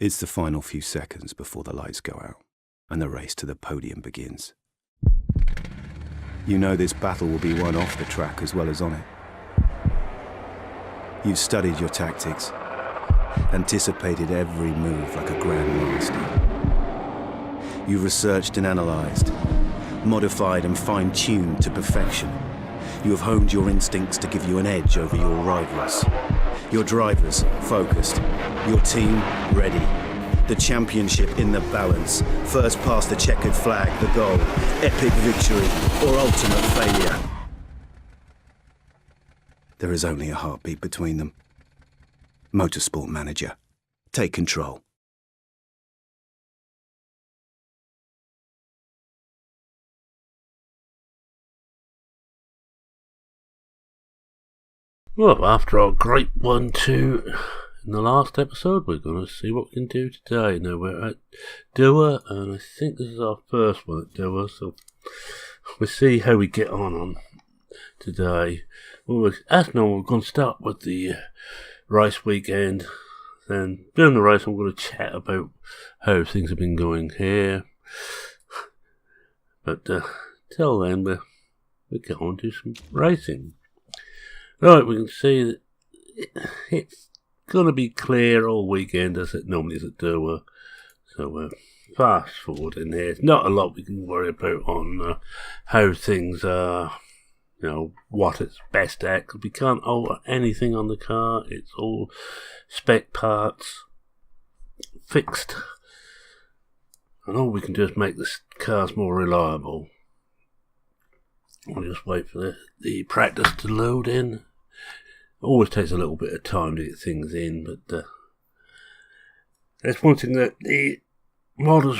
It's the final few seconds before the lights go out and the race to the podium begins. You know this battle will be won off the track as well as on it. You've studied your tactics, anticipated every move like a grandmaster. You've researched and analysed, modified and fine-tuned to perfection. You have honed your instincts to give you an edge over your rivals. Your drivers focused, your team ready. The championship in the balance. First past the checkered flag, the goal. Epic victory or ultimate failure. There is only a heartbeat between them. Motorsport Manager. Take control. Well, after our great 1-2 in the last episode, we're going to see what we can do today. Now, we're at Doha, and I think this is our first one at Doha, so we'll see how we get on today. Well, as normal, we're going to start with the race weekend. Then, during the race, I'm going to chat about how things have been going here. But till then, we'll get on to some racing. Right, we can see that it's going to be clear all weekend as it normally is at Doha. So we're fast forward in here. Not a lot we can worry about on how things are, what it's best at, because we can't alter anything on the car. It's all spec parts, fixed. And all we can do is make the cars more reliable. We'll just wait for the practice to load in. Always takes a little bit of time to get things in, but that's one thing that the modders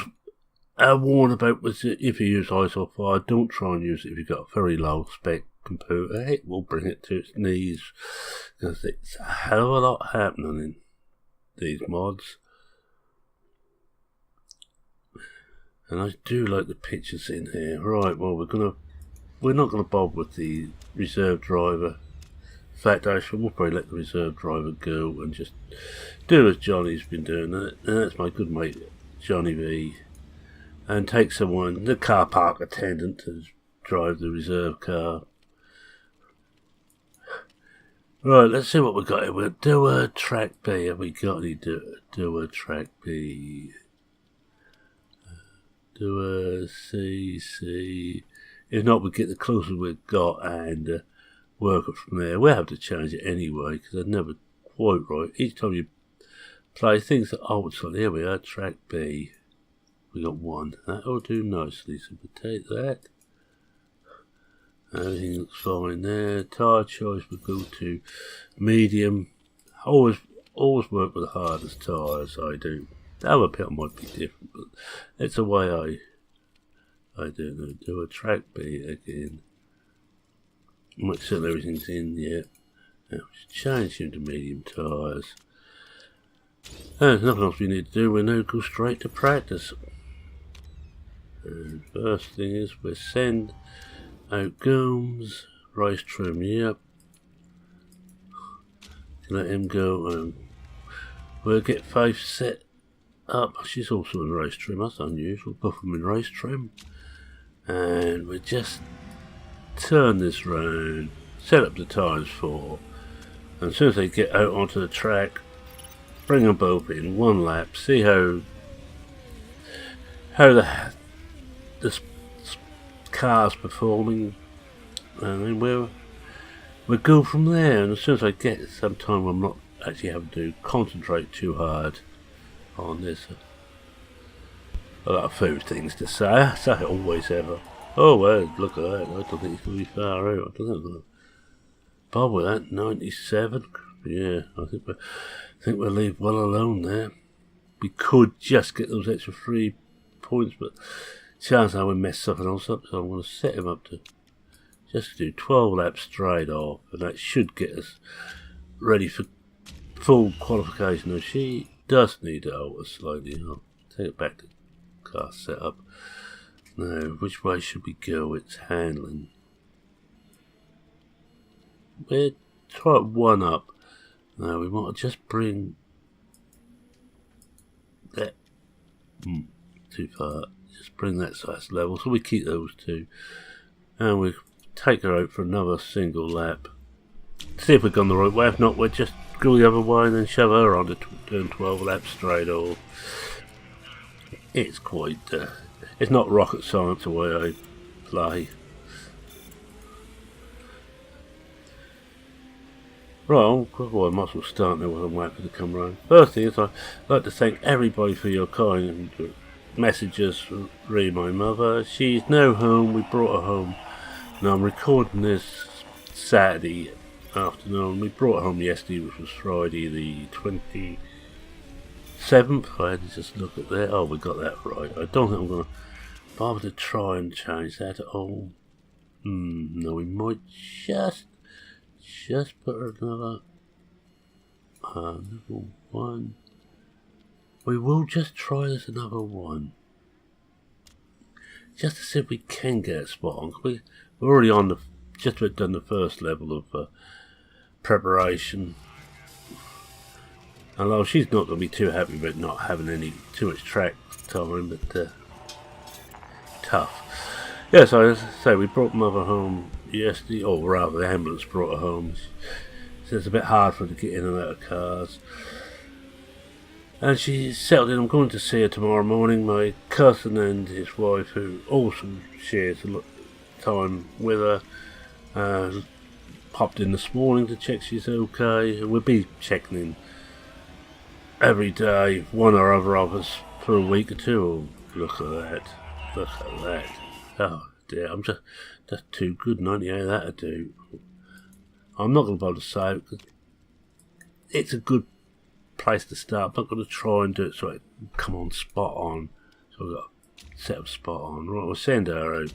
are warned about was that if you use ISO 5, don't try and use it if you've got a very low spec computer. It will bring it to its knees, because it's a hell of a lot happening in these mods. And I do like the pictures in here. Right, well, we're not gonna bother with the reserve driver. In fact, actually, we'll probably let the reserve driver go and just do as Johnny's been doing. And that's my good mate, Johnny V. And take someone, the car park attendant, to drive the reserve car. Right, let's see what we've got here. We'll do a track B. Have we got any do a track B? Do a C. If not, we'll get the closest we've got and work it from there. We'll have to change it anyway, because they're never quite right. Each time you play, things are old. So here we are, track B. We got one. That'll do nicely, so we'll take that. Everything looks fine there. Tyre choice, we'll go to medium. Always work with the hardest tyres, I do. The other pit might be different, but it's the way I do a track B again. Make sure everything's in yet. Now, change him to medium tyres. There's nothing else we need to do. We'll now go straight to practice. And first thing is we'll send out Gomes, race trim, yep. Let him go. We'll get Faith set up. She's also in race trim, that's unusual. Both of them in race trim. And we just turn this round, set up the tyres for, and as soon as they get out onto the track, bring them both in one lap, see how the car's performing, and then we'll go from there. And as soon as I get some time, I'm not actually having to concentrate too hard on this. I've got a few things to say, as I always ever. Oh, well, look at that. I don't think it's going to be far out. I don't think I'm going to bother with that. 97? Yeah, I think we'll leave well alone there. We could just get those extra 3 points, but chances are we mess something else up, so I'm going to set him up to just do 12 laps straight off, and that should get us ready for full qualification. Now, she does need to alter slightly. I'll take it back to car setup. Now, which way should we go? It's handling. We'll try one up. Now, we might just bring that too far. Just bring that size level. So we keep those two. And we take her out for another single lap. See if we've gone the right way. If not, we'll just go the other way and then shove her on to doing 12 laps straight off. It's quite... it's not rocket science the way I play. Right, well, I might as well start now while I'm waiting to come round. First thing is, I'd like to thank everybody for your kind messages from my mother. She's now home. We brought her home. Now I'm recording this Saturday afternoon. We brought her home yesterday, which was Friday the 27th. I had to just look at that. Oh, we got that right. I don't think I'm going to bother to try and change that at all. No, we might just put her another one. We will just try this another one. Just to see if we can get it spot on. We're already on just about done the first level of preparation. Although she's not going to be too happy about not having too much track time, but tough. Yeah, so as I say, we brought Mother home yesterday, or rather the ambulance brought her home. So it's a bit hard for her to get in and out of cars. And she's settled in. I'm going to see her tomorrow morning. My cousin and his wife, who also shares a lot of time with her, popped in this morning to check she's okay. And we'll be checking in every day, one or other of us, for a week or two. Oh, look at that. Look at that. Oh dear, I'm just too good, 98 that to do. I'm not going to bother to say it because it's a good place to start. I'm not going to try and do it so it can come on spot on. So I've got to set up spot on. Right, we'll send her out.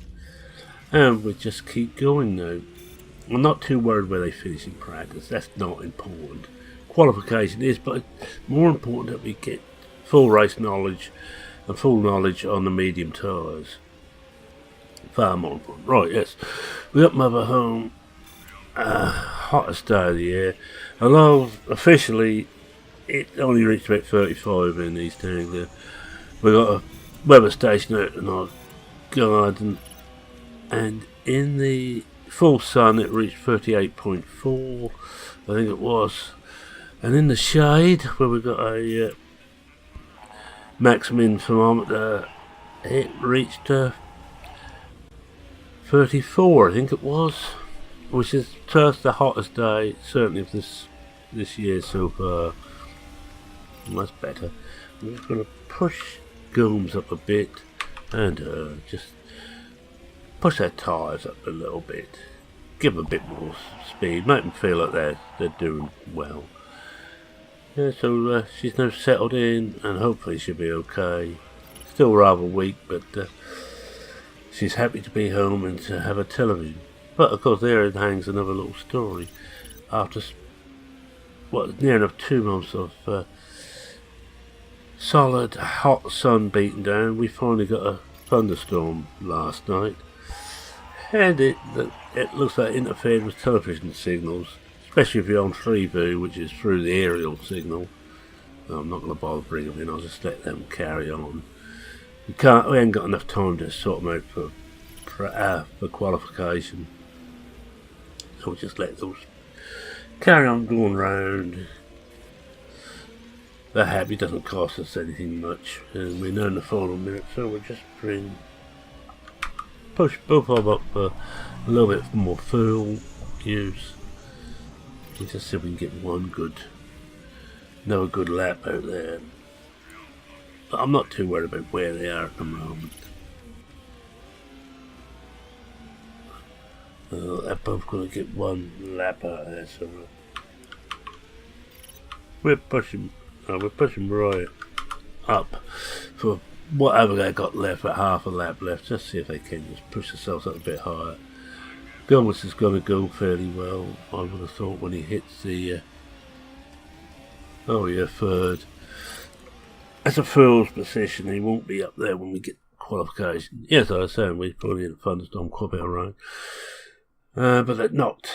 And we just keep going now. I'm not too worried where they finish in practice. That's not important. Qualification is, but it's more important that we get full race knowledge and full knowledge on the medium tyres. Far more important. Right, yes. We got Mother home. Hottest day of the year. Although officially it only reached about 35 in East Anglia. We got a weather station out in our garden, and in the full sun it reached 38.4, I think it was. And in the shade, where we got a maximum thermometer, it reached 34, I think it was, which is just the hottest day, certainly of this year so far. That's better. I'm just going to push Gooms up a bit and just push their tyres up a little bit. Give them a bit more speed, make them feel like they're doing well. Yeah, so she's now settled in and hopefully she'll be okay. Still rather weak, but she's happy to be home and to have a television. But of course there hangs another little story. After near enough 2 months of solid hot sun beating down, we finally got a thunderstorm last night, and it looks like it interfered with television signals, especially if you're on Freeview, which is through the aerial signal. I'm not going to bother bringing them in, I'll just let them carry on. We ain't got enough time to sort them out for qualification, so we'll just let those carry on going round. They're happy, it doesn't cost us anything much, and we know in the final minute, so we'll just push both of them up for a little bit more fuel use. And just see if we can get another good lap out there. But I'm not too worried about where they are at the moment. They're both going to get one lap out there, so we're pushing right up for whatever they got left, at half a lap left, just see if they can just push themselves up a bit higher. Gilmas is going to go fairly well, I would have thought, when he hits the third. As a fool's position, he won't be up there when we get qualification. Yes, I was saying, we're probably in a thunderstorm quite a bit around. But that knocked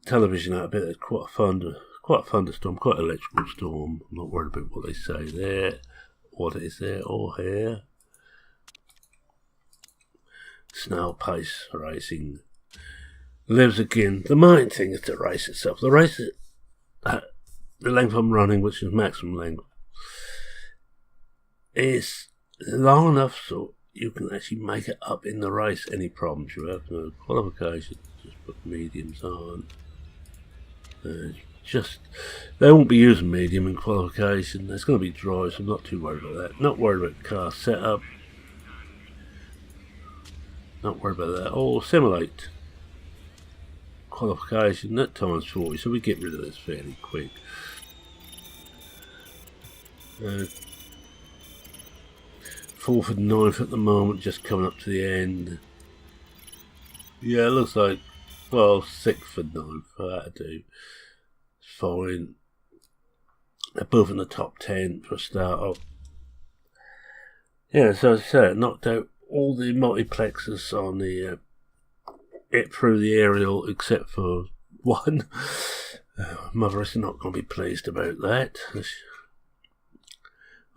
television out a bit. It's quite a thunderstorm, quite an electrical storm. I'm not worried about what they say there. what is there or here. Snail pace racing lives again. The main thing is the race itself. The race, the length I'm running, which is maximum length, is long enough so you can actually make it up in the race. Any problems you have, no qualification, just put mediums on. They won't be using medium in qualification. There's going to be dry, so I'm not too worried about that. Not worried about car setup. Not worried about that. Or simulate qualification at times 40, so we get rid of this fairly quick. 4th and 9th at the moment, just coming up to the end. Yeah, it looks like, well, 6th and 9th, that'll do. It's fine. They're both in the top 10 for a start off. Yeah, so as I said, knocked out all the multiplexes on the it through the aerial except for one. Mother is not going to be pleased about that.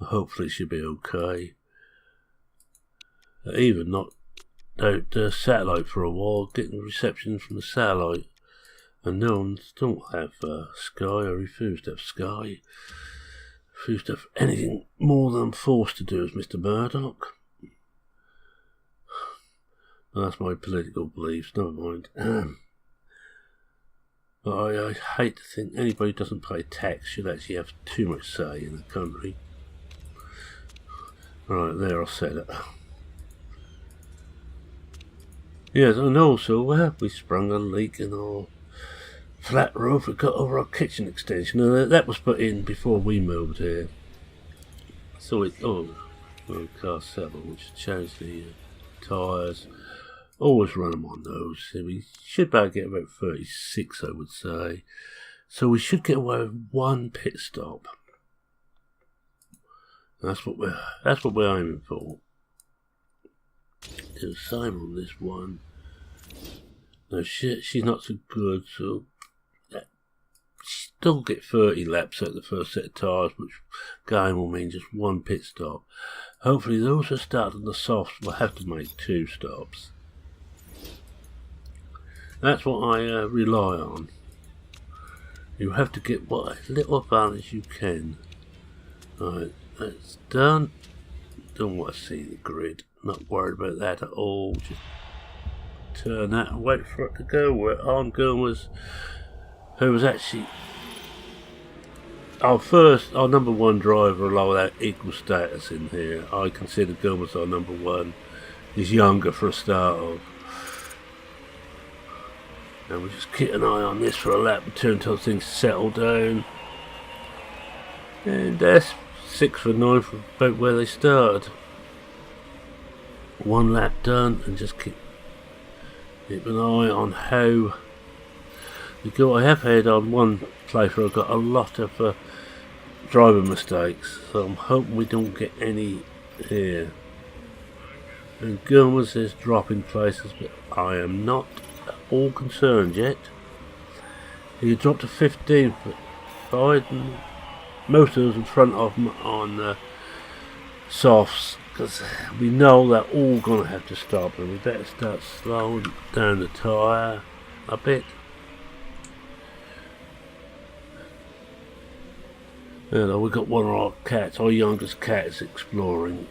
Hopefully she'll be okay. Even knocked out the satellite for a while, getting reception from the satellite. And no one don't have Sky. I refuse to have Sky. Refuse to have anything more than I'm forced to do as Mr. Murdoch. That's my political beliefs, never mind. But I hate to think anybody who doesn't pay tax should actually have too much say in the country. Right, there, I'll set it. Yes, and also we sprung a leak in our flat roof. We got over our kitchen extension, and that was put in before we moved here. So car 7, which changed the tyres. Always run them on those. So we should about get about 36, I would say. So we should get away with one pit stop. That's what we're aiming for. Do the same on this one. No shit, she's not so good, so still get 30 laps at the first set of tyres, which going will mean just one pit stop. Hopefully those who start on the softs will have to make 2 stops. That's what I rely on. You have to get what little advantage you can. Right, that's done. Don't want to see the grid. Not worried about that at all. Just turn that and wait for it to go. Where Arn Gilmers, who was actually our number 1 driver, along with that equal status in here. I consider Gilmers our number 1. He's younger for a start of. And we'll just keep an eye on this for a lap or 2 until things settle down. And that's 6th and 9th, about where they started. 1 lap done, and just keep an eye on how we go. I have had on one playthrough, I've got a lot of driver mistakes, so I'm hoping we don't get any here. And Gilmers is dropping places, but I am not all concerned yet. He dropped to 15th, but Biden, most of those in front of him on softs, because we know they're all going to have to stop, and we better start slowing down the tyre a bit. We've got one of our cats, our youngest cat is exploring.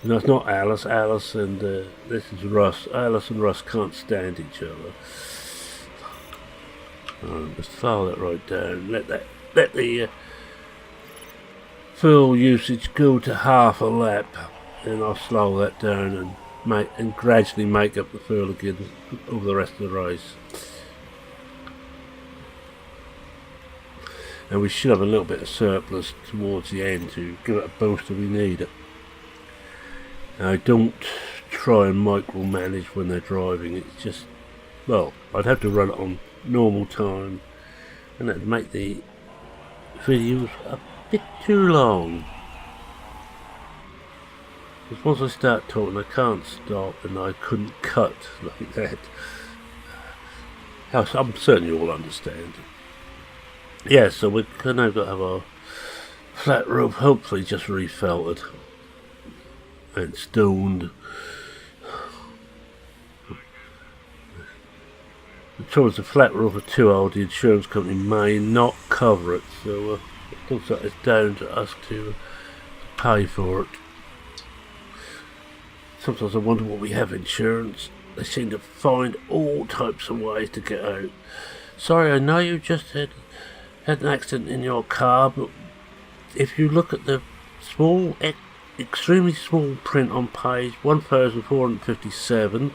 No, it's not Alice. Alice and this is Russ. Alice and Russ can't stand each other. Just file that right down. Let the fuel usage go to half a lap, and I'll slow that down and gradually make up the fuel again over the rest of the race. And we should have a little bit of surplus towards the end to give it a boost if we need it. I don't try and micromanage when they're driving. It's just, well, I'd have to run it on normal time, and that'd make the videos a bit too long. Because once I start talking, I can't stop, and I couldn't cut like that. I'm certain you all understand. Yeah, so we're now got to have our flat roof, hopefully just refelted and stoned. The trouble is the flat roof are too old, the insurance company may not cover it, so it looks like it's down to us to pay for it. Sometimes I wonder what we have insurance. They seem to find all types of ways to get out. Sorry, I know you just had an accident in your car, but if you look at the small, extremely small print on page 1457,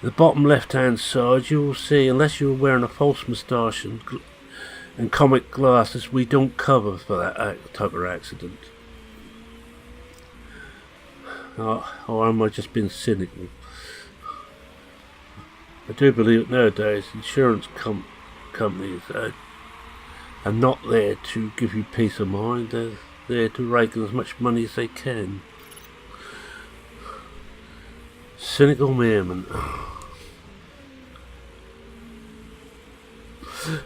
the bottom left-hand side, you will see, unless you're wearing a false moustache and comic glasses, we don't cover for that type of accident. Or am I just being cynical? I do believe that nowadays insurance companies are not there to give you peace of mind. They're there to rake in as much money as they can. Cynical merman.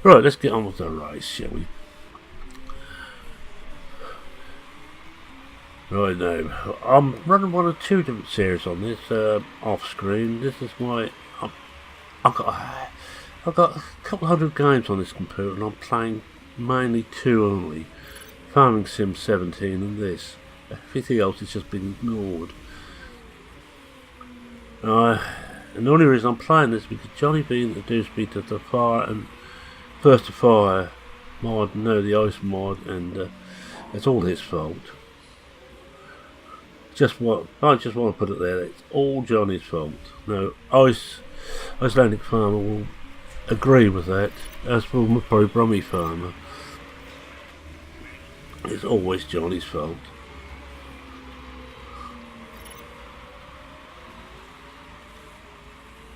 Right, let's get on with the race, shall we? Right now, I'm running one or two different series on this off screen. This is my I've got a couple hundred games on this computer, and I'm playing mainly two only: Farming Sim 17 and this. Everything else has just been ignored. And the only reason I'm playing this is because Johnny B introduced me to the Fire and First to Fire mod, no, the Ice mod, and it's all his fault. I just want to put it there. It's all Johnny's fault. No, Icelandic Farmer will agree with that, as will my pro Brummy Farmer. It's always Johnny's fault.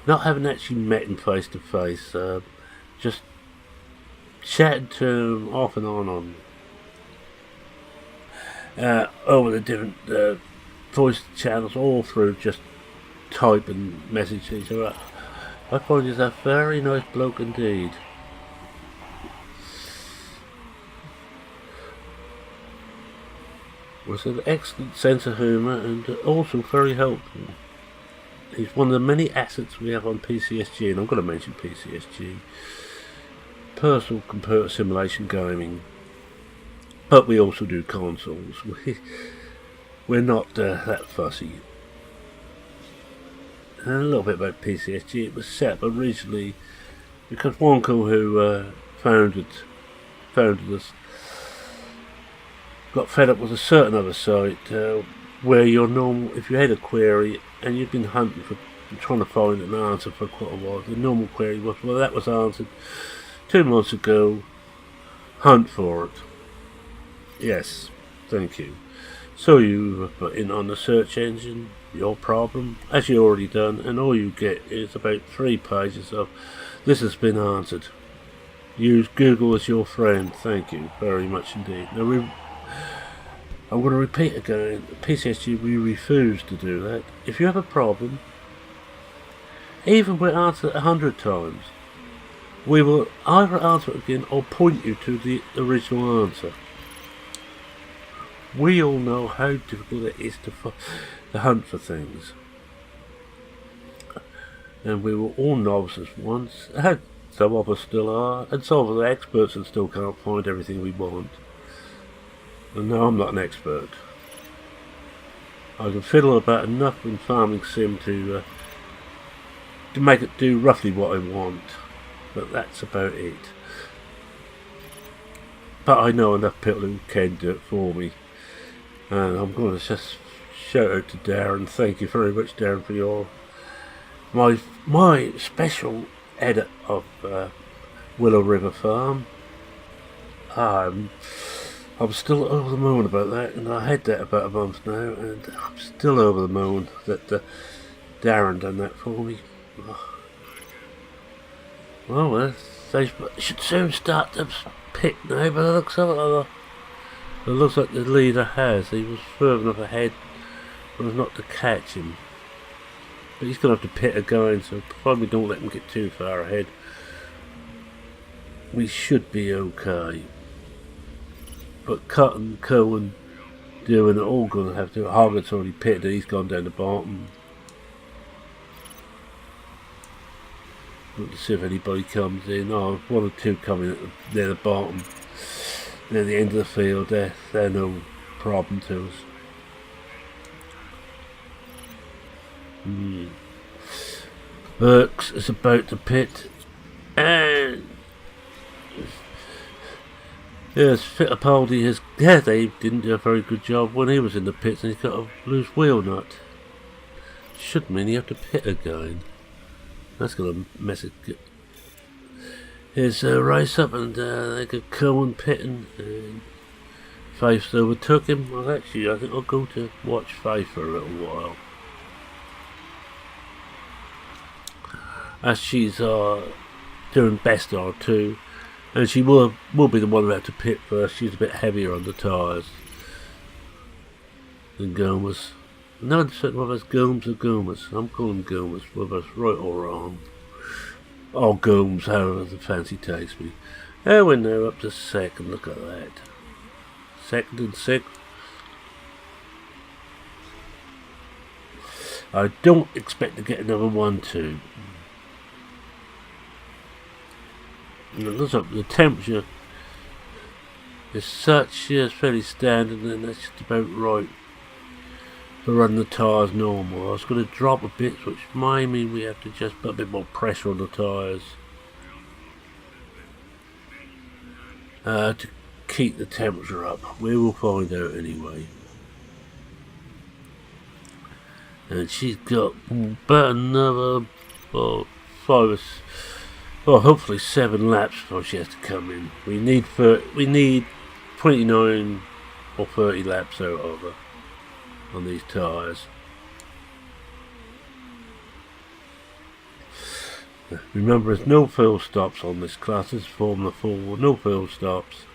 Not having actually met him face to face, just chatting to him off and on over the different voice channels, all through just typing messages. I find he's a very nice bloke indeed. With an excellent sense of humour and also very helpful. He's one of the many assets we have on PCSG, and I'm going to mention PCSG. Personal computer simulation gaming. But we also do consoles. We're not that fussy. And a little bit about PCSG. It was set up originally because Wonko, who founded us, got fed up with a certain other site where your normal, if you had a query and you've been hunting for, trying to find an answer for quite a while, the normal query was, well, that was answered 2 months ago, hunt for it. Yes, thank you. So you put in on the search engine your problem, as you already done, and all you get is about 3 pages of this has been answered. Use Google as your friend. Thank you very much indeed. Now I'm going to repeat again, PCSG, we refuse to do that. If you have a problem, even if we answer it 100 times, we will either answer it again or point you to the original answer. We all know how difficult it is to hunt for things. And we were all novices once, some of us still are, and some of us are experts and still can't find everything we want. And no, I'm not an expert. I can fiddle about enough in Farming Sim to make it do roughly what I want, but that's about it. But I know enough people who can do it for me, and I'm going to just shout out to Darren. Thank you very much, Darren, for your my special edit of Willow River Farm. I'm still over the moon about that, and I had that about a month now, and I'm still over the moon that Darren done that for me. Well, they should soon start the pick now, but it looks like the leader has. He was further enough ahead for us not to catch him. But he's going to have to pit again, so probably don't let him get too far ahead. We should be okay. But Cutton, Cohen, doing it all going to have to. Hoggett's already pitted. He's gone down the bottom. Let's see if anybody comes in. Oh, one or two coming near the bottom, near the end of the field. They're no problem to us. Burks is about to pit, and yes, Fittipaldi has. Yeah, they didn't do a very good job when he was in the pits, and he's got a loose wheel nut. Should mean you have to pit again. That's gonna mess it. Here's a race up, and they got Cohen pitting, and Faith overtook him. Well, actually, I think I'll go to watch Faith for a little while. As she's doing best R2, and she will be the one who have to pit first. She's a bit heavier on the tyres than Gomes. No one's certain whether it's Gomes or Gomes. I'm calling Gomes, whether it's right or wrong. Or Gomes, however the fancy takes me. Oh, we're now up to second. Look at that. Second and sixth. I don't expect to get another 1-2. It looks like the temperature is such, it's fairly standard, and that's just about right for running the tyres normal. I was going to drop a bit, which might mean we have to just put a bit more pressure on the tyres to keep the temperature up. We will find out anyway. And she's got about another hopefully 7 laps before she has to come in. We need 29 or 30 laps out of her on these tyres. Remember, there's no fill stops on this class. This is Formula 4, no fill stops.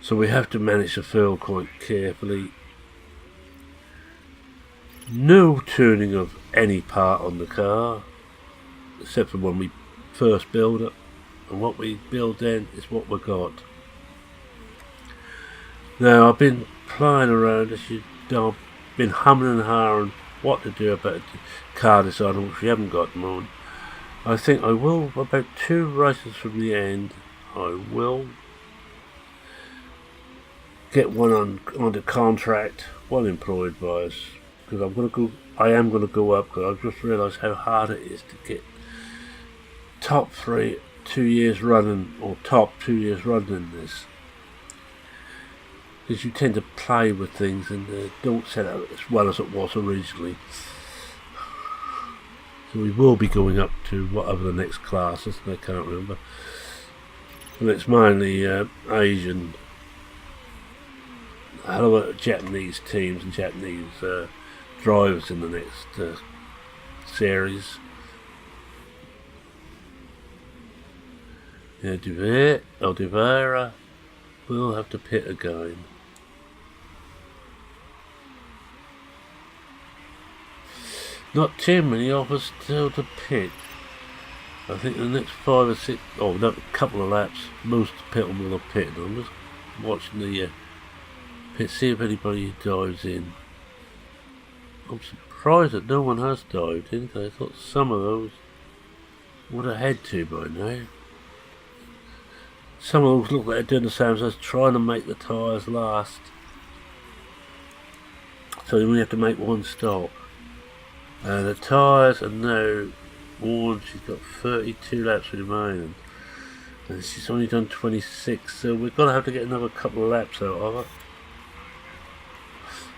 So we have to manage the fill quite carefully. No tuning of any part on the car, except for when we first build it, and what we build then is what we got. Now, I've been playing around, as you know, I've been humming and hawing what to do about the car design, which we haven't got at the moment. I think I will, about 2 races from the end, I will get one under contract, one employed by us, because I am going to go up, because I've just realised how hard it is to get top 3 2 years running, or top 2 years running in this, because you tend to play with things and don't set out as well as it was originally. So we will be going up to whatever the next class is, I can't remember, and it's mainly Asian, a lot of Japanese teams and Japanese drivers in the next series. Yeah, Oliveira will have to pit again. Not too many of us still to pit. I think the next 5 or 6, a couple of laps, most pit will have pitted. I'm just watching the pit, see if anybody dives in. I'm surprised that no one has dived in, because I thought some of those would have had to by now. Some of those look like they're doing the same as us, trying to make the tyres last. So you only have to make one stop. The tyres are now worn. She's got 32 laps remaining, and she's only done 26, so we're going to have to get another couple of laps out of her.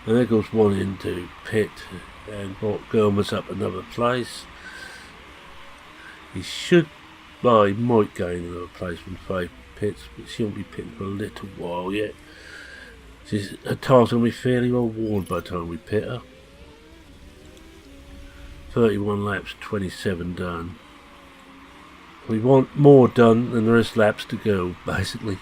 And there goes one into pit, and brought Gomez up another place. He might gain another place from 5 pits, but she won't be pitting for a little while yet. Her tyres going to be fairly well worn by the time we pit her. 31 laps, 27 done. We want more done than there is laps to go, basically.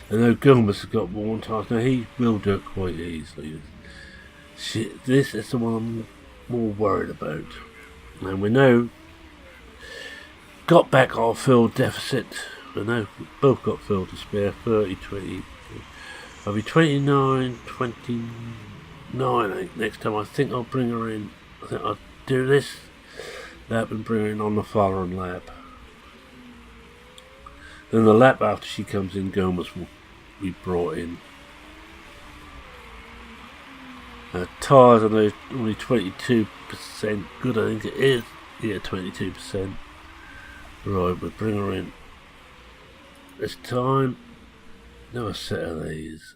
And now Gomez has got worn tyres. Now he will do it quite easily. This is the one I'm more worried about. And we know got back our fuel deficit. But no, we both got fuel to spare. 30, 20. I'll be 29, 29. I think next time I think I'll bring her in. I think I'll do this lap and bring her in on the following lap. Then the lap after she comes in, Gomez will be brought in. Tyres are only 22% good, I think it is. Yeah, 22%. Right, we'll bring her in. This time, another set of these.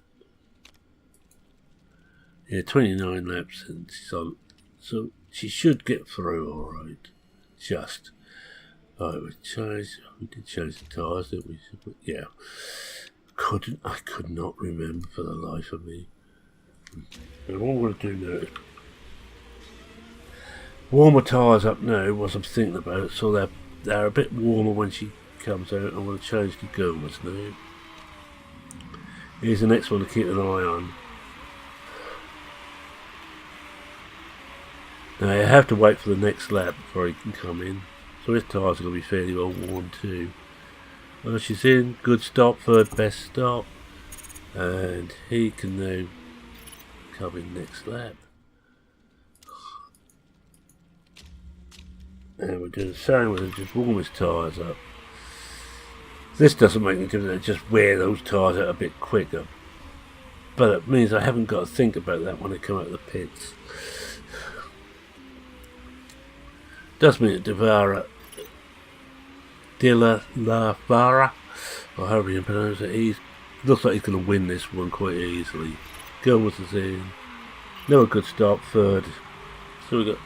Yeah, 29 laps and she's on. So she should get through alright. Just. Right, we did change the tyres, didn't we? Yeah. I could not remember for the life of me. And what I'm going to do now is warm my tyres up now whilst I'm thinking about it, so they're a bit warmer when she comes out. I'm going to change the Gomez now. Here's the next one to keep an eye on. Now you have to wait for the next lap before he can come in. So his tyres are going to be fairly well worn too. Well, she's in, good stop, third best stop. And he can now come in next lap. And we're doing the same with him, just warm his tyres up. This doesn't make any difference, just wear those tyres out a bit quicker. But it means I haven't got to think about that when I come out of the pits. Does mean that De La Vara, or however you pronounce it, he looks like he's going to win this one quite easily. Gomez is in. No good stop, third. So we got.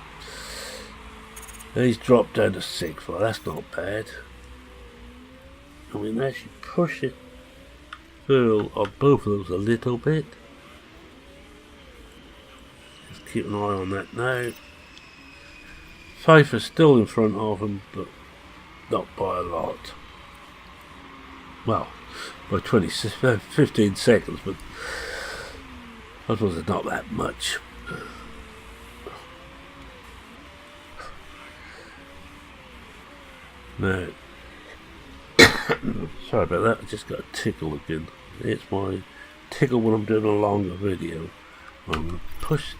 And he's dropped down to 6th. Well, that's not bad. And we can actually push it through on both of those a little bit. Just keep an eye on that now. Pfeiffer's still in front of him, but not by a lot. Well, by 15 seconds, but I suppose it's not that much. No. Sorry about that, I just got a tickle again. It's my tickle when I'm doing a longer video. I'm going to push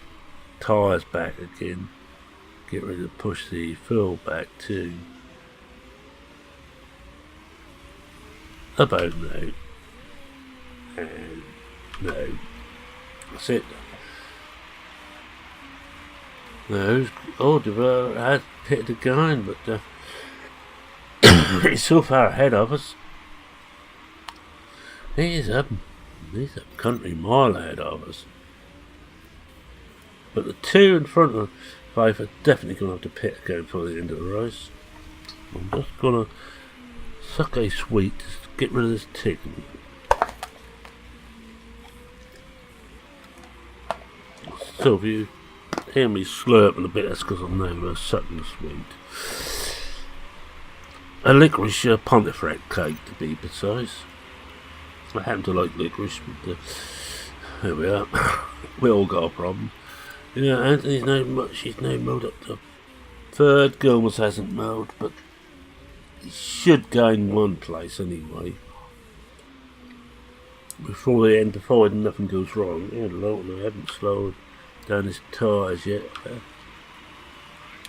tyres back again. Get ready to push the fuel back too. About now. And no. That's it. No, Oliver has pitted again, but he's so far ahead of us. He's a country mile ahead of us. But the two in front of Pfeiffer definitely going to have to pit again before the end of the race. I'm just going to suck a sweet to get rid of this tickle. So if you hear me slurping a bit, that's because I'm now sucking the sweet. A licorice Pontefract cake, to be precise. I happen to like licorice, but there we are. We all got a problem. Yeah, Anthony's she's now mowed up to 3rd. Gomez hasn't mowed, but he should gain 1 place anyway. Before the end, before nothing goes wrong. Yeah, I haven't slowed down his tyres yet.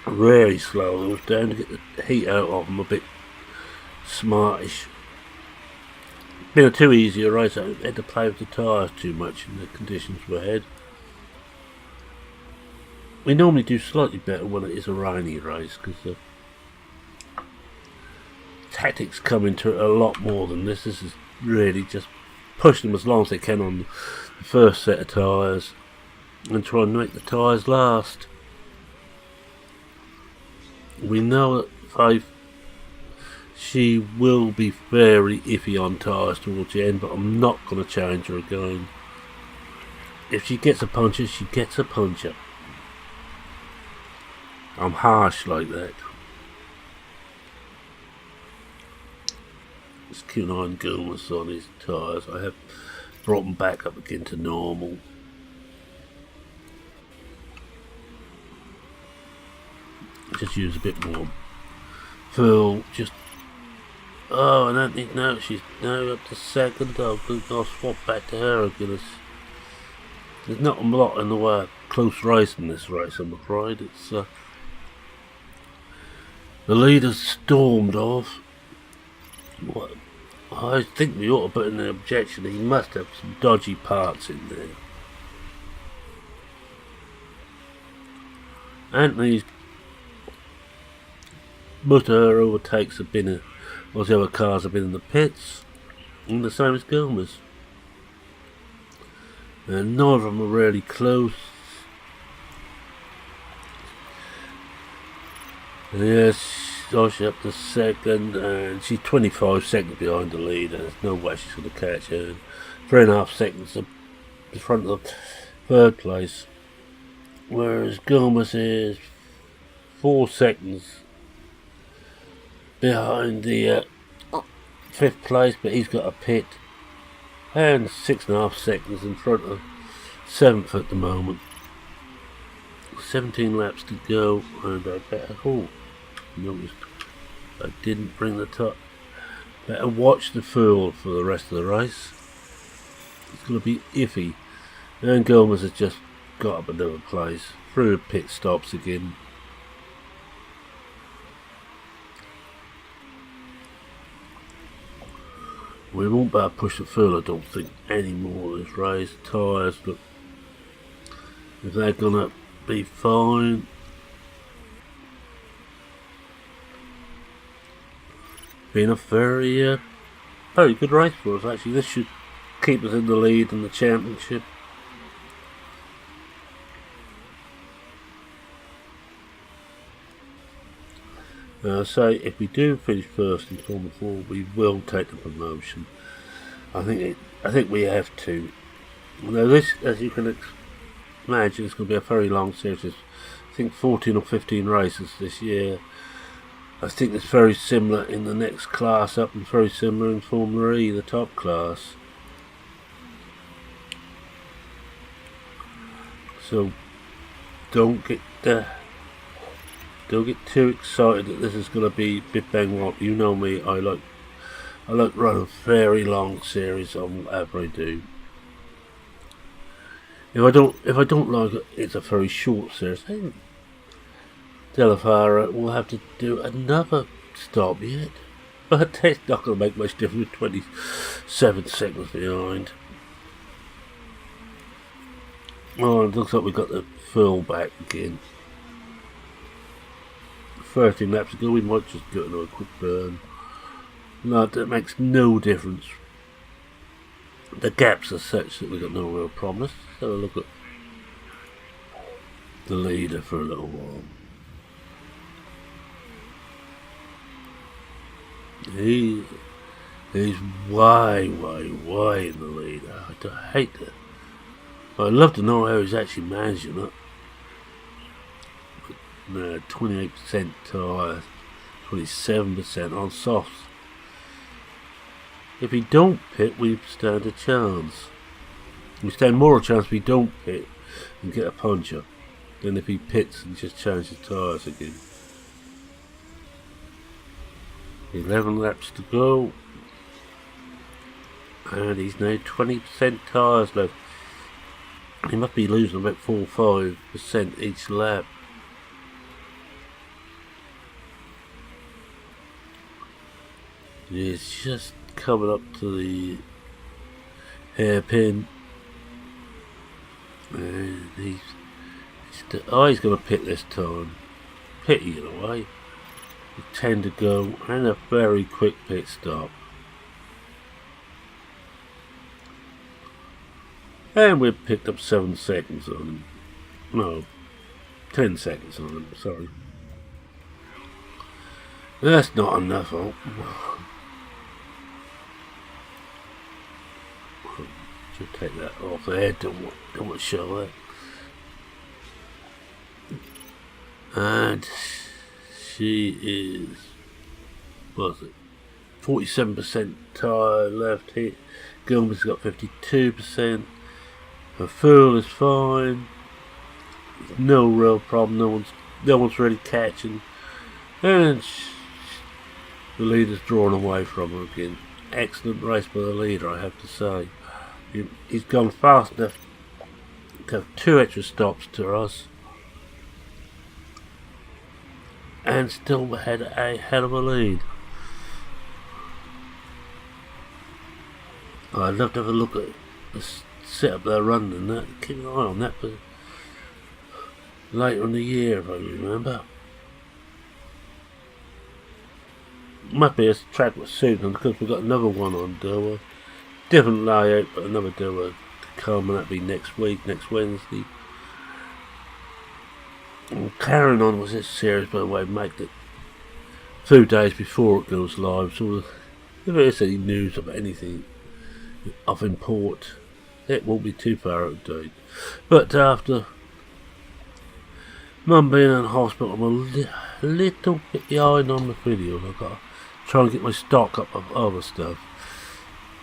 Really slow those down to get the heat out of them a bit smartish. Been a too easy a race. I had to play with the tyres too much in the conditions we had. We normally do slightly better when it is a rainy race because the tactics come into it a lot more than this. This is really just push them as long as they can on the first set of tyres and try and make the tyres last. We know that she will be very iffy on tyres towards the end, but I'm not going to challenge her again. If she gets a puncher, she gets a puncher. I'm harsh like that. Just keep an eye on Gomez on his tyres. I have brought them back up again to normal. Just use a bit more fuel, just Oh, and Anthony, now she's now up to second. I'll swap back to her again. There's not a lot in the way of close race in this race, I'm afraid. It's the leader's stormed off. What? I think we ought to put in an objection. He must have some dodgy parts in there. Anthony's motor overtakes have been all the other cars have been in the pits, and the same as Gilmer's. And neither of them are really close. Yes, she's up to second, and she's 25 seconds behind the leader. There's no way she's going to catch her. 3.5 seconds in front of the third place. Whereas Gilmer's is 4 seconds behind the 5th place, but he's got a pit, and 6.5 seconds in front of 7th at the moment. 17 laps to go, and I better noticed I didn't bring the top. Better watch the fuel for the rest of the race. It's going to be iffy. And Gilmer's has just got up another place through pit stops again. We won't be able to push the fuel, I don't think, anymore this race. Tyres, look, if they're gonna be fine. Been a very good race for us, actually. This should keep us in the lead in the championship. So if we do finish first in Formula 4, we will take the promotion. I think we have to. Now this, as you can imagine, it's going to be a very long series. I think 14 or 15 races this year. I think it's very similar in the next class up, and very similar in Formula E, the top class. So don't get too excited that this is going to be bit bang whoop. You know me, I like run a very long series on whatever I do. If I don't like it, it's a very short series. Then Delafara will have to do another stop yet, but that's not going to make much difference. 27 seconds behind. Oh, it looks like we got the full back again. 13 laps ago, we might just go into a quick burn. No, that makes no difference. The gaps are such that we've got no real problem. Let's have a look at the leader for a little while. He's way in the leader. I hate that. I'd love to know how he's actually managing it. 28% tyres, 27% on softs. If we don't pit, we stand a chance. We stand more a chance if we don't pit and get a puncture than if he pits and just changes tyres again. 11 laps to go, and he's now 20% tyres left. He must be losing about 4 or 5% each lap. He's just coming up to the hairpin, and he's going to pit this time. Pity in a way. 10 to go, and a very quick pit stop. And we've picked up 7 seconds on him. No, 10 seconds on him, sorry. That's not enough. Should take that off there, don't want to show that. And she is, what's it, 47% tyre left here. Gilmer's got 52%. Her fuel is fine. No real problem. No one's really catching. And The leader's drawn away from her again. Excellent race by the leader, I have to say. He's gone fast enough to have 2 extra stops to us, and still had a hell of a lead. I'd love to have a look at the setup they're running and that. Keep an eye on that for later in the year, if I remember. Might be a track with Susan, because we've got another one on Dover. Different layout, but another Dover to come, and that'll be next week, next Wednesday. And carrying on with this series, by the way, make it 2 days before it goes live, so if there is any news of anything of import, it won't be too far out of date. But after Mum being in hospital, I'm a little bit behind on the videos. I've got to try and get my stock up of other stuff.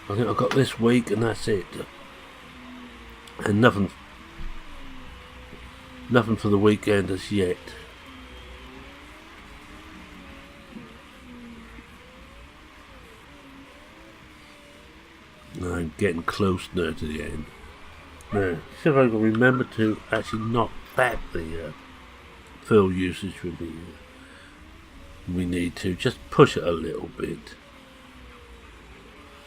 I think I've got this week and that's it. And nothing for the weekend as yet. I'm getting close now to the end. Now, see if I can remember to actually knock back the fuel usage with me. We need to just push it a little bit.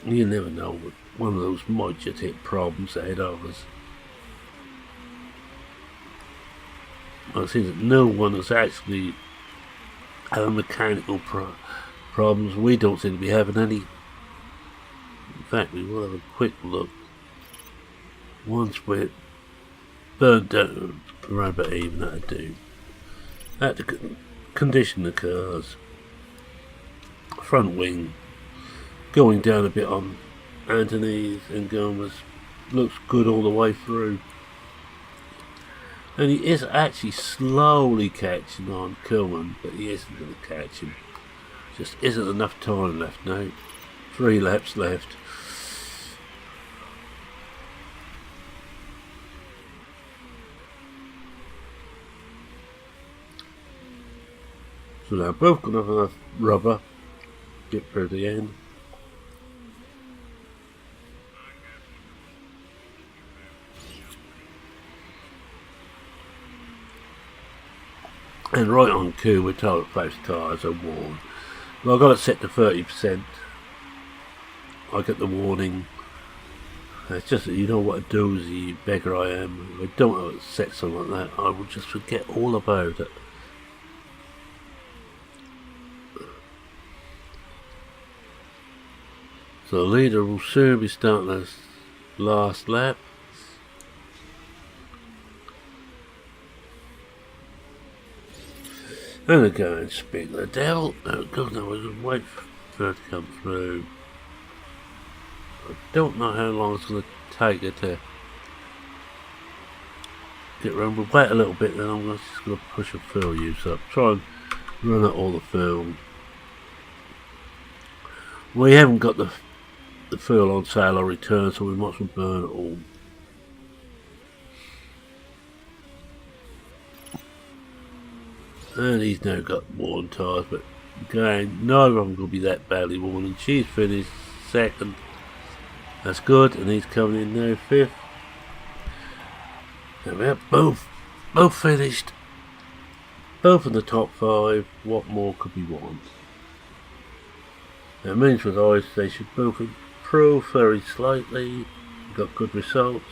You never know, one of those might just hit problems ahead of us. Well, it seems that no one has actually had mechanical problems. We don't seem to be having any. In fact, we will have a quick look. Once we're burned down around about even, that'll do. At the condition the cars. Front wing going down a bit on Anthony's and Gomez looks good all the way through. And he is actually slowly catching on Kilman, but he isn't going to catch him. Just isn't enough time left now. 3 laps left. So they're both going to have enough rubber to get through the end. And right on cue, we're told both tyres are worn. Well, I've got it set to 30%. I get the warning. It's just that you know what a dozy beggar I am. If I don't have it set something like that, I will just forget all about it. So the leader will soon be starting his last lap. And they're going to speak the devil. Oh God, no, we'll just wait for her to come through. I don't know how long it's going to take her to get around. We'll wait a little bit, then I'm just going to push her fuel use up. Try and run out all the fuel. We haven't got the fuel on sale or return, so we might as well burn it all. And he's now got worn tyres, but again, neither of them will be that badly worn. And she's finished second. That's good, and he's coming in now 5th. And we're both finished. Both in the top 5. What more could we want? It means with us they should both improve very slightly. Got good results.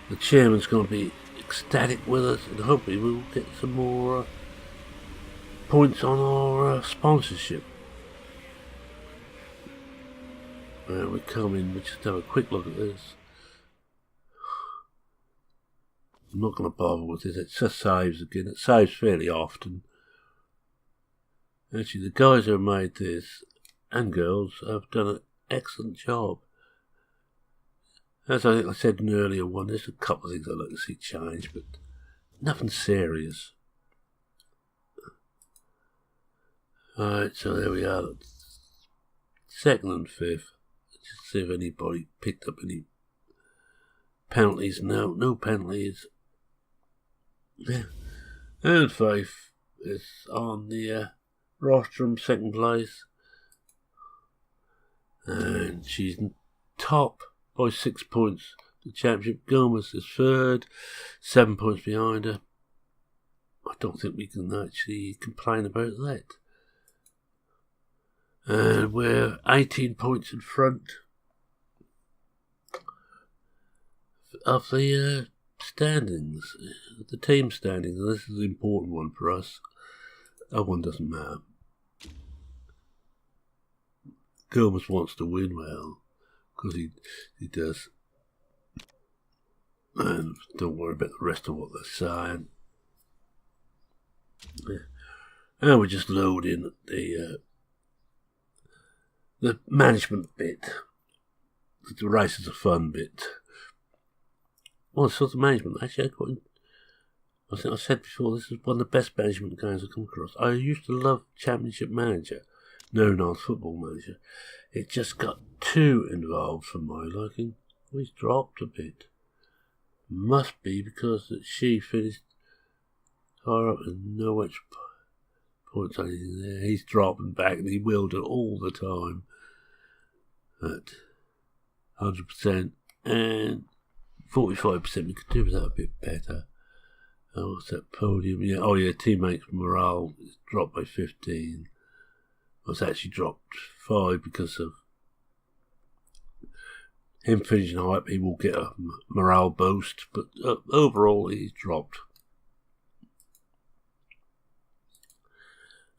The chairman's going to be ecstatic with us, and hopefully we'll get some more points on our sponsorship. We come in, we just have a quick look at this. I'm not going to bother with this, it just saves again. It saves fairly often. Actually, the guys who made this, and girls, have done an excellent job. As I think I said in an earlier one, there's a couple of things I'd like to see change, but nothing serious. Alright, so there we are. 2nd and 5th. Just see if anybody picked up any penalties. No penalties. Yeah. And 5th is on the rostrum, 2nd place. And she's top by 6 points. The championship. Gomez is third, 7 points behind her. I don't think we can actually complain about that. And we're 18 points in front of the standings, the team standings. And this is an important one for us. That one doesn't matter. Gomez wants to win, well, because he does. And don't worry about the rest of what they're saying. Yeah. And we're just loading the management bit. The race is a fun bit. Well, it's sort of management. Actually, I think I said before, this is one of the best management games I've come across. I used to love Championship Manager, no Football Manager. It just got too involved for my liking. He's dropped a bit. Must be because she finished higher up and no extra points or anything there. He's dropping back and he willed it all the time at 100% and 45%. We could do with that a bit better. What's that podium? Yeah, oh yeah, teammates morale is dropped by 15. It's actually dropped 5 because of him finishing high up. He will get a morale boost, but overall he's dropped.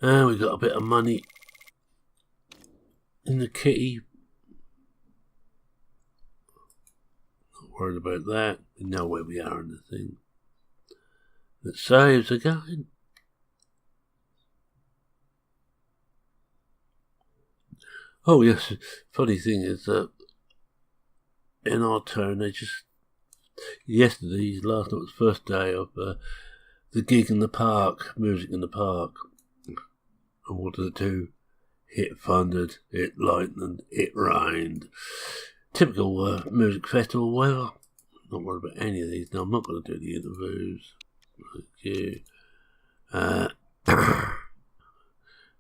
And we got a bit of money in the kitty. Not worried about that. We know where we are in the thing. The saves again. Oh yes, funny thing is that in our turn, last night was the first day of the gig in the park, music in the park. And what did it do? It thundered, it lightened, it rained. Typical music festival weather. Not worried about any of these. No, I'm not going to do the interviews. Thank you.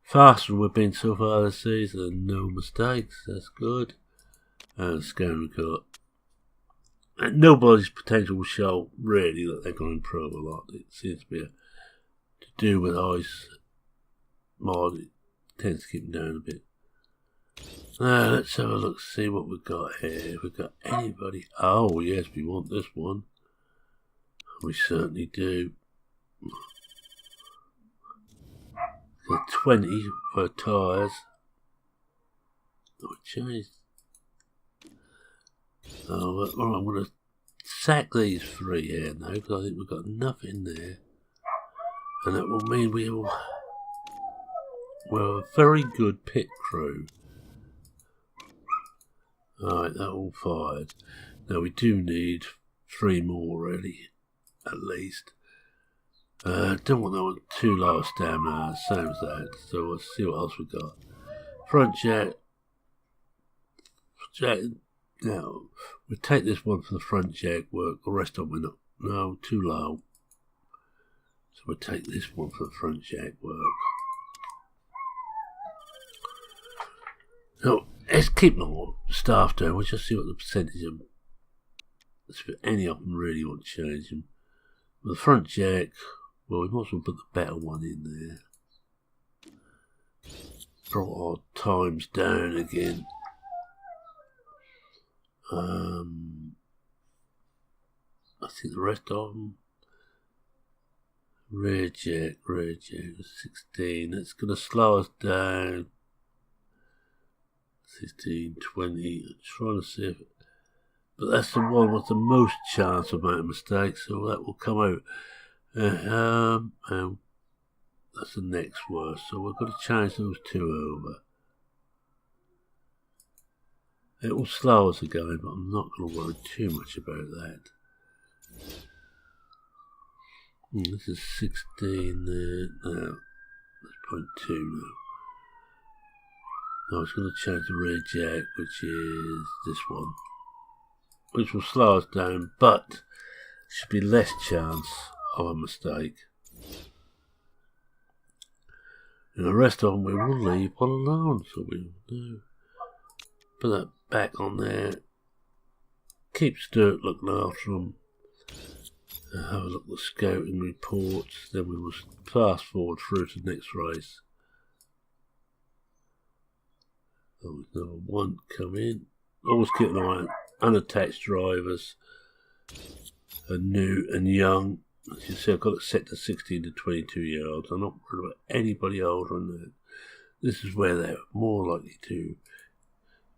Faster we've been so far this season, no mistakes, that's good. And scan record. And nobody's potential will show really that they're going to improve a lot. It seems to be to do with ice mod. It tends to keep them down a bit. Now let's have a look, see what we've got here. Have we got anybody? Oh yes, we want this one. We certainly do. Got 20 for tyres. Oh, it changed. Oh, well, I'm going to sack these 3 here now because I think we've got enough in there. And that will mean we're a very good pit crew. Alright, they're all fired. Now we do need 3 more really, at least. Don't want that one too low stamina, same as that. So we'll see what else we got. Front jack. Now, we'll take this one for the front jack work. The rest of them are not. No, too low. So we'll take this one for the front jack work. So let's keep more staff down. We'll just see what the percentage of. If any of them really want to change them. With the front jack. Well, we might as well put the better one in there. Brought our times down again. I think the rest of them. Rear jack, 16. It's going to slow us down. 16, 20. I'm trying to see if. But that's the one with the most chance of making mistakes, so that will come out. And that's the next worst, so we're going to change those 2 over. It will slow us again, but I'm not going to worry too much about that. This is 16 there. No, that's 0.2 now. Now it's going to change the rear jack, which is this one, which will slow us down, but should be less chance of a mistake. And the rest of them we will leave one alone, so we will do. put that back on there. Keep Stuart looking after them. Have a look at the scouting reports. Then we will fast forward through to the next race. Number 1 come in. Always keep an eye on unattached drivers, new and young. As you see, I've got it set to 16 to 22 year olds. I'm not worried about anybody older than that. This is where they're more likely to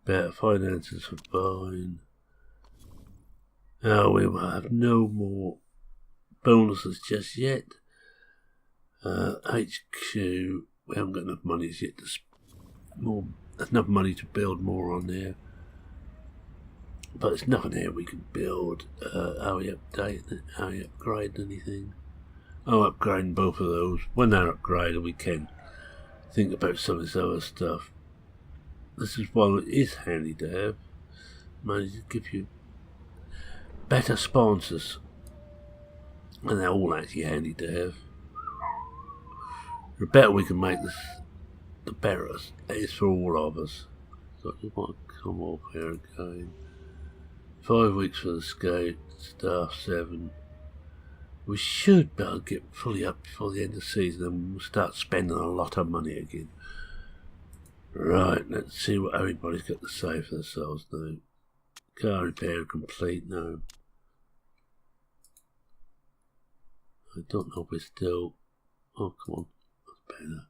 better finances for buying. Now we will have no more bonuses just yet. HQ, we haven't got enough money yet to there's enough money to build more on there. But there's nothing here we can build. Are we updating it? Are we upgrading anything? Oh, upgrading both of those. When they're upgraded, we can think about some of this other stuff. This is one that is handy to have. Manage to give you better sponsors. And they're all actually handy to have. The better we can make this, the better it is for all of us. So I just want to come up here again. 5 weeks for the scout, staff 7. We should be able to get fully up before the end of the season and we'll start spending a lot of money again. Right, let's see what everybody's got to say for themselves now. Car repair complete now. I don't know if we're still... Oh, come on. That's better.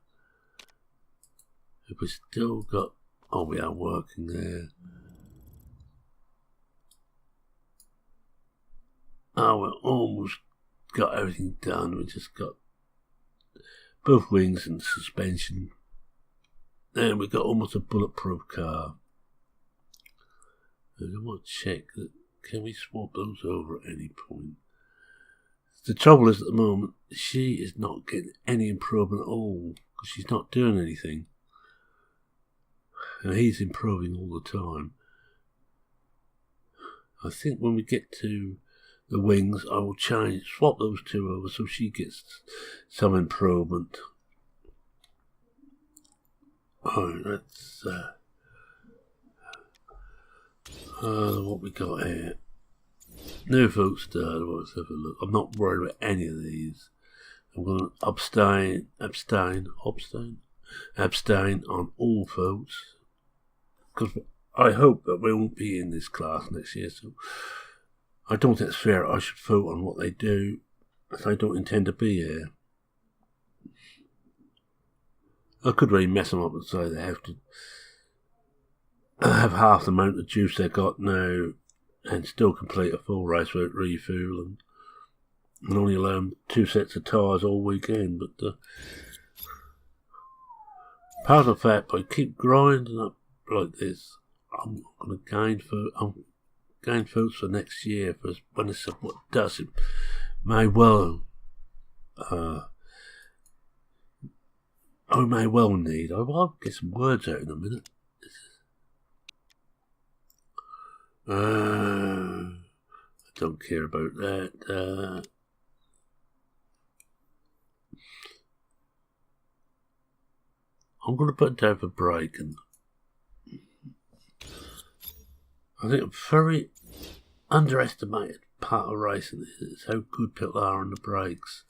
If we still got... Oh, we are working there. Oh, we're almost got everything done. We just got both wings and suspension. And we've got almost a bulletproof car. And I want to check that. Can we swap those over at any point? The trouble is at the moment, she is not getting any improvement at all. Because she's not doing anything. And he's improving all the time. I think when we get to the wings, I will swap those two over so she gets some improvement. Alright, let's what we got here. New folk start. Let's have a look. I'm not worried about any of these. I'm going to abstain on all votes. Because I hope that we won't be in this class next year, so I don't think it's fair I should vote on what they do if they don't intend to be here. I could really mess them up and say they have to have half the amount of juice they got now and still complete a full race without refueling and only allow them 2 sets of tyres all weekend. But part of the fact, by keep grinding up like this, I'm going to gain votes for next year for when it's what does it may well I may well need. I'll get some words out in a minute. I don't care about that. I'm going to put it down for braking. I think a very underestimated part of racing is how good people are on the brakes.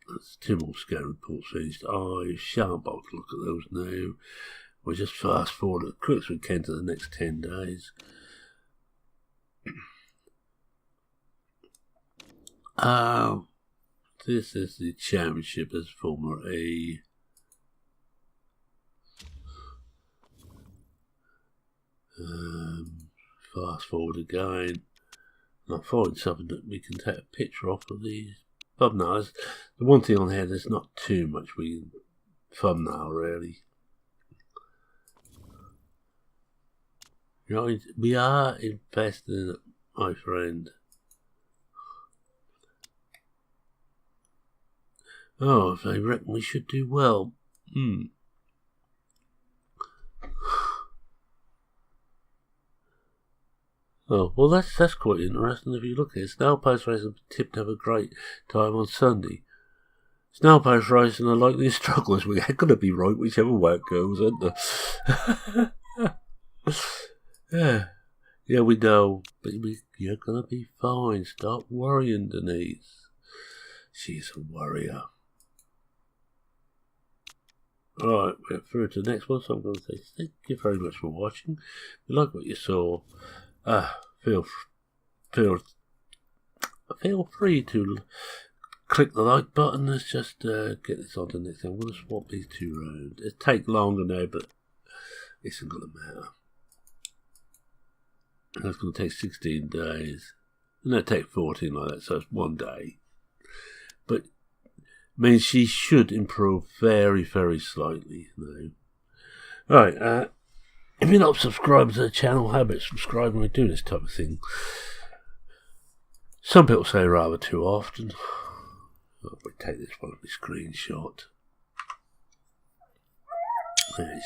That's 2 more scout reports finished. I shan't bother to look at those now. We'll just fast forward as quick as we can to the next 10 days. This is the championship as Formula E. Fast forward again. And I find something that we can take a picture of these thumbnails. The one thing on here, there's not too much we can thumbnail really. Right, we are investing in it, my friend. Oh, if they reckon we should do well. Oh, well, that's quite interesting if you look at it. Snail Post Racing tipped to have a great time on Sunday. Snail-post racing are likely strugglers. We're going to be right whichever way it goes, aren't they? Yeah, we know. But you're going to be fine. Stop worrying, Denise. She's a worrier. Alright, we're through to the next one, so I'm going to say thank you very much for watching. If you like what you saw, feel free to click the like button. Let's just get this on to the next thing. I'm going to swap these two around. It take longer now, but it isn't going to matter. That's going to take 16 days. And that'll take 14 like that, so it's 1 day. But means she should improve very, very slightly now. Right, if you're not subscribed to the channel, how about subscribing? We do this type of thing. Some people say rather too often. Oh, we take this one as a screenshot. It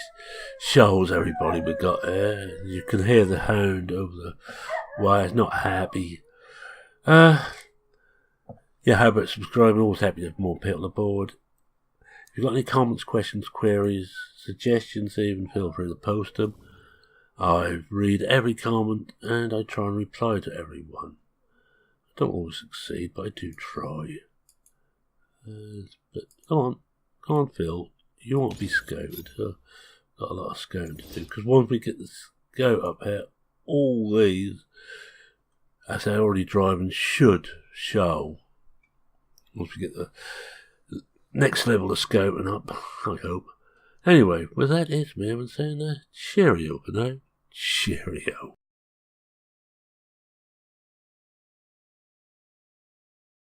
shows everybody we got there. You can hear the hound over the wires, not happy. Yeah, how about subscribing? Always happy to have more people on board. If you've got any comments, questions, queries, suggestions even, feel free to post them. I read every comment and I try and reply to everyone. I don't always succeed, but I do try. But come on Phil, you won't be scouted. Got a lot of scouting to do, because once we get the scout up here, all these, as they're already driving, should show. Once we get the next level of scouting up, I hope. Anyway, with that, it's me, saying that. Cheerio for now. Cheerio.